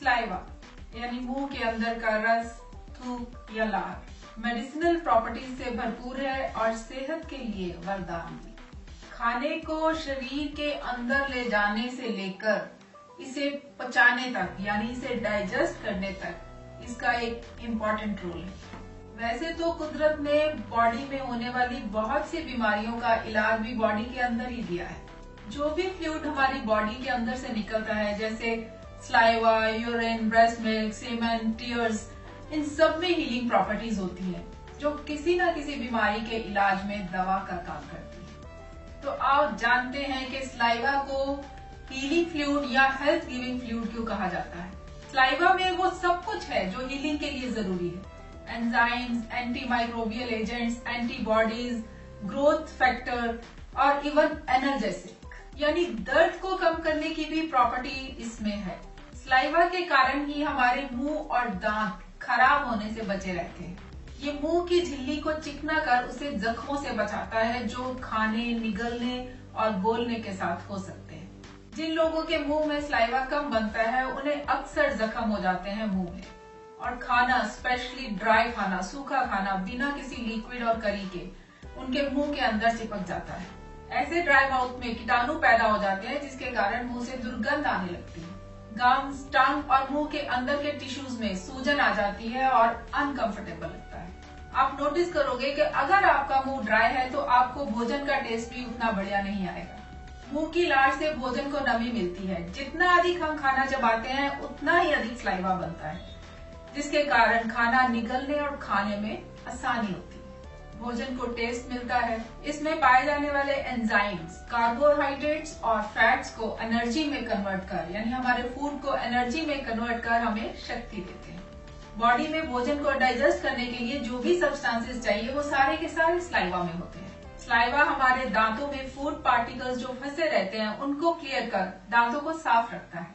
Saliva यानी मुंह के अंदर का रस, थूक या लार मेडिसिनल प्रॉपर्टीज से भरपूर है और सेहत के लिए वरदान भी। खाने को शरीर के अंदर ले जाने से लेकर इसे पचाने तक यानी इसे डाइजेस्ट करने तक इसका एक इम्पॉर्टेंट रोल है। वैसे तो कुदरत ने बॉडी में होने वाली बहुत सी बीमारियों का इलाज भी बॉडी के अंदर ही दिया है। जो भी फ्लूइड हमारी बॉडी के अंदर से निकलता है जैसे स्लाइवा, यूरिन, ब्रेस्ट मिल्क, सीमेन, टीयर्स, इन सब में हीलिंग प्रॉपर्टीज होती हैं जो किसी न किसी बीमारी के इलाज में दवा का काम करती है। तो आप जानते हैं कि स्लाइवा को हीलिंग फ्लूइड या हेल्थ गिविंग फ्लूइड क्यों कहा जाता है। स्लाइवा में वो सब कुछ है जो हीलिंग के लिए जरूरी है। Enzymes, anti microbial agents, antibodies, growth factor और इवन एनर्जेटिक यानी दर्द को कम करने की भी प्रॉपर्टी इसमें है। स्लाइवा के कारण ही हमारे मुंह और दांत खराब होने से बचे रहते हैं। ये मुंह की झिल्ली को चिकना कर उसे जख्मों से बचाता है जो खाने, निगलने और बोलने के साथ हो सकते हैं। जिन लोगों के मुंह में स्लाइवा कम बनता है उन्हें अक्सर जख्म हो जाते हैं मुंह में, और खाना, स्पेशली ड्राई खाना, सूखा खाना बिना किसी लिक्विड और करी के उनके मुंह के अंदर चिपक जाता है। ऐसे ड्राई माउथ में कीटाणु पैदा हो जाते हैं जिसके कारण मुंह से दुर्गंध आने लगती है। गम्स, टंग और मुंह के अंदर के टिश्यूज में सूजन आ जाती है और अनकंफर्टेबल लगता है। आप नोटिस करोगे कि अगर आपका मुंह ड्राई है तो आपको भोजन का टेस्ट भी उतना बढ़िया नहीं आएगा। मुंह की लार से भोजन को नमी मिलती है। जितना अधिक हम खाना चबाते हैं उतना ही अधिक स्लाइवा बनता है, जिसके कारण खाना निगलने और खाने में आसानी होती है। भोजन को टेस्ट मिलता है। इसमें पाए जाने वाले एंजाइम्स कार्बोहाइड्रेट्स और फैट्स को एनर्जी में कन्वर्ट कर यानी हमारे फूड को एनर्जी में कन्वर्ट कर हमें शक्ति देते हैं। बॉडी में भोजन को डाइजेस्ट करने के लिए जो भी सब्सटेंसेस चाहिए वो सारे के सारे स्लाइवा में होते हैं। स्लाइवा हमारे दांतों में फूड पार्टिकल्स जो फंसे रहते हैं उनको क्लियर कर दांतों को साफ रखता है।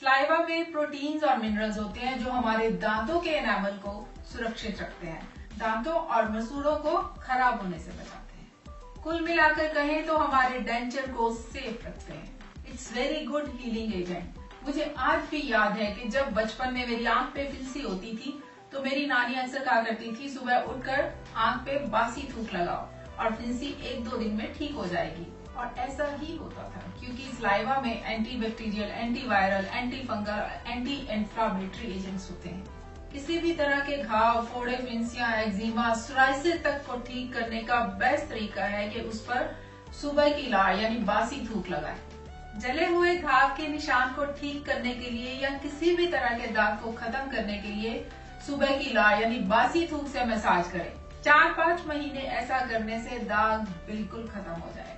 स्लाइवा में प्रोटीन्स और मिनरल्स होते हैं जो हमारे दांतों के एनामल को सुरक्षित रखते हैं, दांतों और मसूड़ों को खराब होने से बचाते हैं। कुल मिलाकर कहें तो हमारे डेंचर को सेफ रखते हैं। It's very good healing agent. मुझे आज भी याद है कि जब बचपन में मेरी आंख पे फिंसी होती थी तो मेरी नानी अक्सर कहा करती थी सुबह उठकर आंख पे बासी थूक लगाओ और फिंसी 1-2 दिन में ठीक हो जाएगी। और ऐसा ही होता था क्योंकि स्लाइवा में anti bacterial, anti viral, anti fungal, anti inflammatory agents होते हैं। किसी भी तरह के घाव, फोड़े, फिंसियां, एक्जिमा, सोराइसिस तक को ठीक करने का बेस्ट तरीका है कि उस पर सुबह की लार यानी बासी थूक लगाएं। जले हुए घाव के निशान को ठीक करने के लिए या किसी भी तरह के दाग को खत्म करने के लिए सुबह की लार यानी बासी थूक से मसाज करें। 4-5 महीने ऐसा करने से दाग बिल्कुल खत्म हो जाएगा।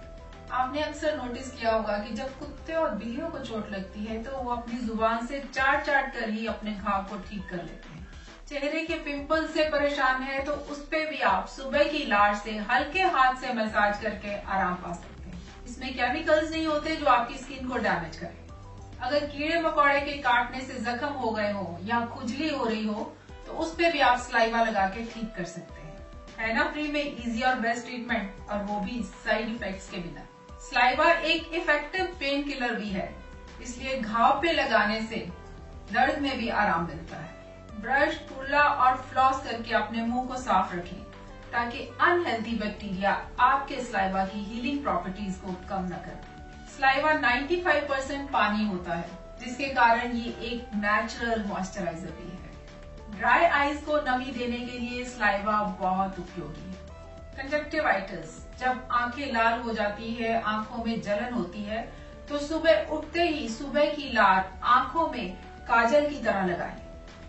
आपने अक्सर नोटिस किया होगा कि जब कुत्ते और बिल्लियों को चोट लगती है तो वो अपनी जुबान से चाट कर ही अपने घाव को ठीक कर लेते हैं। चेहरे के पिंपल से परेशान है तो उस पे भी आप सुबह की लार से हल्के हाथ से मसाज करके आराम पा सकते हैं। इसमें केमिकल्स नहीं होते जो आपकी स्किन को डैमेज करें। अगर कीड़े मकोड़े के काटने से जख्म हो गए हो या खुजली हो रही हो तो उस पे भी आप स्लाइवा लगा के ठीक कर सकते हैं। है ना फ्री में इजी और बेस्ट ट्रीटमेंट, और वो भी साइड इफेक्ट्स के बिना। स्लाइवा एक इफेक्टिव पेन किलर भी है, इसलिए घाव पे लगाने से दर्द में भी आराम मिलता है। ब्रश, कुल्ला और फ्लॉस करके अपने मुंह को साफ रखें ताकि अनहेल्दी बैक्टीरिया आपके स्लाइवा की हीलिंग प्रॉपर्टीज को कम न करे। स्लाइवा 95% पानी होता है जिसके कारण ये एक नेचुरल मॉइस्चराइजर भी है। ड्राई आईज को नमी देने के लिए स्लाइवा बहुत उपयोगी है। कंजक्टिवाइटिस, जब आंखें लाल हो जाती है, आंखों में जलन होती है तो सुबह उठते ही सुबह की लार आंखों में काजल की तरह लगाएं।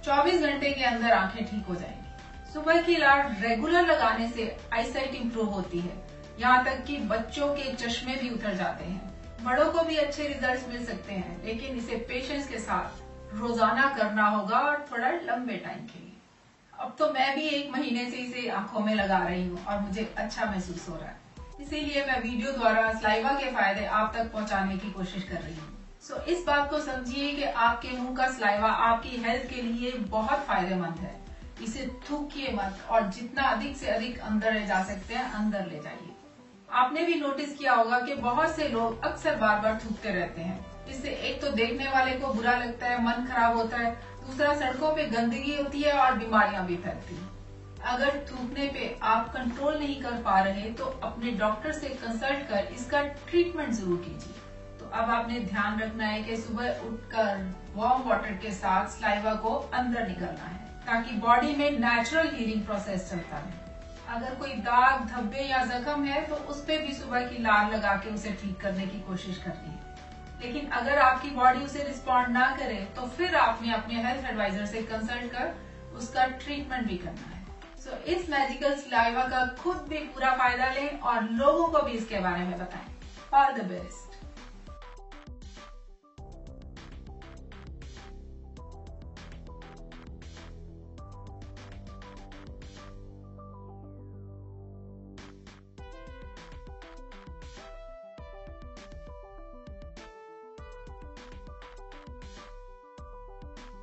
24 घंटे के अंदर आंखें ठीक हो जाएंगी। सुबह की लार रेगुलर लगाने से आईसाइट इंप्रूव होती है, यहाँ तक कि बच्चों के चश्मे भी उतर जाते हैं। बड़ों को भी अच्छे रिजल्ट्स मिल सकते हैं, लेकिन इसे पेशेंस के साथ रोजाना करना होगा और थोड़ा लंबे टाइम के लिए। अब तो मैं भी 1 महीने से इसे आंखों में लगा रही हूँ और मुझे अच्छा महसूस हो रहा है। इसीलिए मैं वीडियो द्वारा स्लाइवा के फायदे आप तक पहुँचाने की कोशिश कर रही हूँ। सो इस बात को समझिए कि आपके मुंह का स्लाइवा आपकी हेल्थ के लिए बहुत फायदेमंद है। इसे थूकिए मत और जितना अधिक से अधिक अंदर ले जा सकते हैं अंदर ले जाइए। आपने भी नोटिस किया होगा कि बहुत से लोग अक्सर बार बार थूकते रहते हैं। इससे एक तो देखने वाले को बुरा लगता है, मन खराब होता है, दूसरा, सड़कों पे गंदगी होती है और बीमारियां भी फैलती हैं। अगर थूकने पे आप कंट्रोल नहीं कर पा रहे तो अपने डॉक्टर से कंसल्ट कर इसका ट्रीटमेंट जरूर कीजिए। तो अब आपने ध्यान रखना है कि सुबह उठकर वार्म वाटर के साथ सलाइवा को अंदर निकलना है ताकि बॉडी में नेचुरल हीलिंग प्रोसेस चलता रहे। अगर कोई दाग, धब्बे या जख्म है तो उस पे भी सुबह की लार लगा के उसे ठीक करने की कोशिश करनी है। लेकिन अगर आपकी बॉडी उसे रिस्पॉन्ड ना करे तो फिर आपने अपने हेल्थ एडवाइजर से कंसल्ट कर उसका ट्रीटमेंट भी करना है। सो इस मैजिकल सलाइवा का खुद भी पूरा फायदा लें और लोगों को भी इसके बारे में बताएं। All the best.